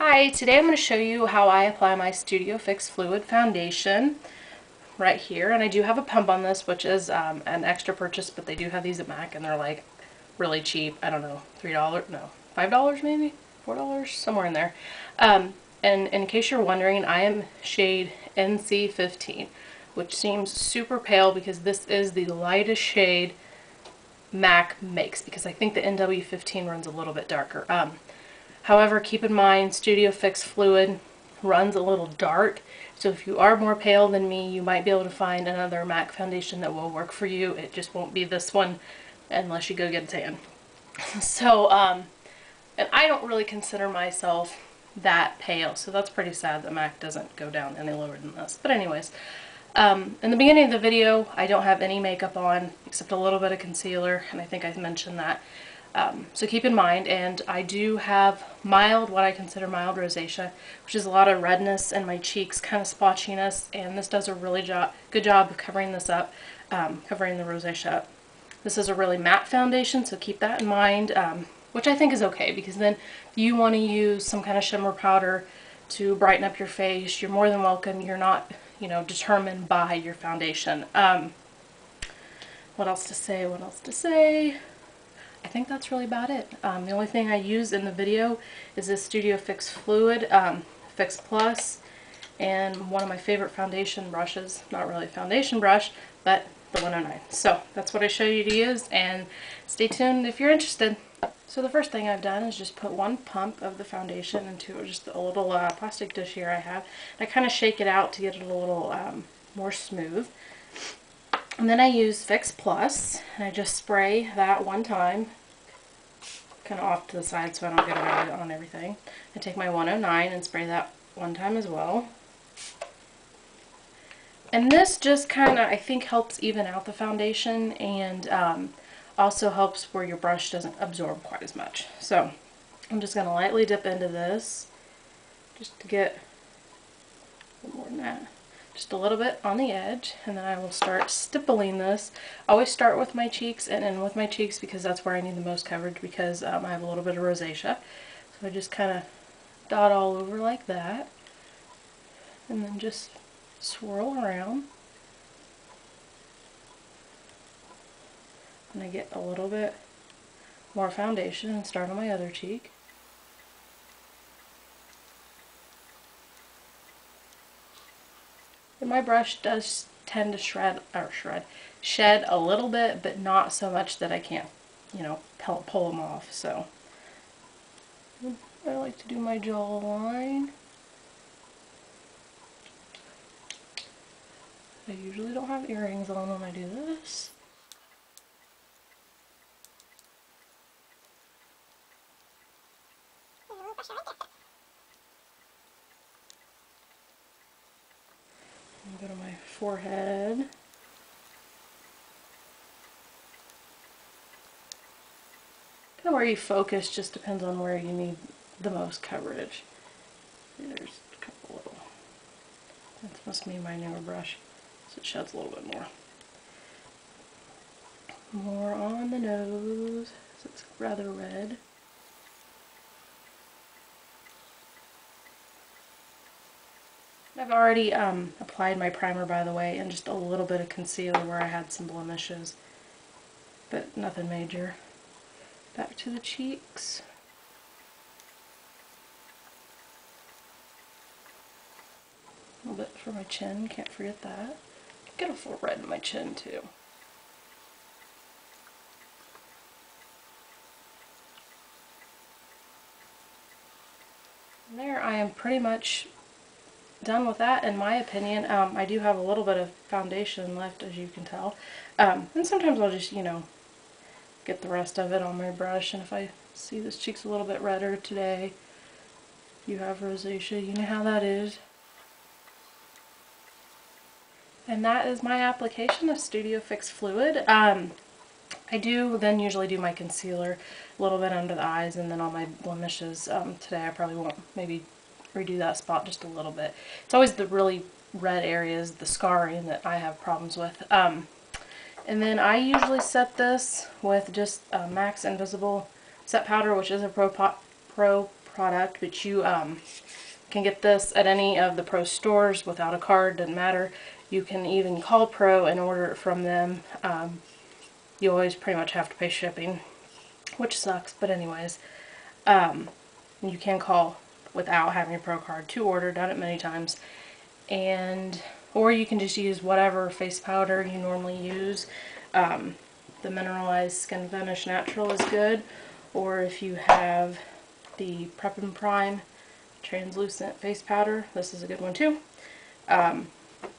Hi, today I'm going to show you how I apply my Studio Fix Fluid Foundation right here. And I do have a pump on this, which is an extra purchase, but they do have these at MAC and they're like really cheap. I don't know, $3, no, $5 maybe, $4, somewhere in there. And in case you're wondering, I am shade NC15, which seems super pale because this is the lightest shade MAC makes, because I think the NW15 runs a little bit darker. However, keep in mind, Studio Fix Fluid runs a little dark, so if you are more pale than me, you might be able to find another MAC foundation that will work for you. It just won't be this one unless you go get a tan. So, and I don't really consider myself that pale, so that's pretty sad that MAC doesn't go down any lower than this. But anyways, in the beginning of the video, I don't have any makeup on except a little bit of concealer, and I think I mentioned that. So keep in mind, and I do have what I consider mild rosacea, which is a lot of redness in my cheeks, kind of splotchiness, and this does a really good job of covering this up, covering the rosacea up. This is a really matte foundation, so keep that in mind, which I think is okay, because then if you want to use some kind of shimmer powder to brighten up your face, you're more than welcome. You're not, determined by your foundation. What else to say? I think that's really about it. The only thing I use in the video is this Studio Fix Fluid, Fix Plus, and one of my favorite foundation brushes. Not really a foundation brush, but the 109. So that's what I show you to use, and stay tuned if you're interested. So the first thing I've done is just put one pump of the foundation into just a little plastic dish here I have. And I kind of shake it out to get it a little more smooth. And then I use Fix Plus, and I just spray that one time, kind of off to the side so I don't get it on everything. I take my 109 and spray that one time as well. And this just kind of, I think, helps even out the foundation, and also helps where your brush doesn't absorb quite as much. So I'm just going to lightly dip into this just to get a little more than that. Just a little bit on the edge, and then I will start stippling this. I always start with my cheeks and end with my cheeks because that's where I need the most coverage, because I have a little bit of rosacea. So I just kind of dot all over like that, and then just swirl around. And I get a little bit more foundation and start on my other cheek. And my brush does tend to shed a little bit, but not so much that I can't, pull them off. So I like to do my jawline. I usually don't have earrings on when I do this. Go to my forehead. Kind of where you focus just depends on where you need the most coverage. There's a couple little. That must be my newer brush, so it sheds a little bit more. More on the nose, so it's rather red. I've already applied my primer, by the way, and just a little bit of concealer where I had some blemishes, but nothing major. Back to the cheeks. A little bit for my chin, can't forget that. Get a full red in my chin too. And there, I am pretty much done with that, in my opinion. I do have a little bit of foundation left, as you can tell, and sometimes I'll just get the rest of it on my brush. And if I see this cheek's a little bit redder today, you have rosacea, you know how that is. And that is my application of Studio Fix Fluid. I do then usually do my concealer a little bit under the eyes and then on my blemishes. Today I probably won't, maybe redo that spot just a little bit. It's always the really red areas, the scarring, that I have problems with. And then I usually set this with just Max Invisible Set Powder, which is a pro product, but you can get this at any of the Pro stores without a card, doesn't matter. You can even call Pro and order it from them. You always pretty much have to pay shipping, which sucks, but anyways, you can call without having a Pro card to order, done it many times. And or you can just use whatever face powder you normally use. The Mineralized Skin Vanish Natural is good, or if you have the Prep and Prime translucent face powder, this is a good one too.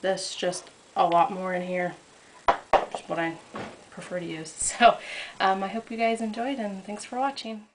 This just a lot more in here, which is what I prefer to use. So I hope you guys enjoyed, and thanks for watching.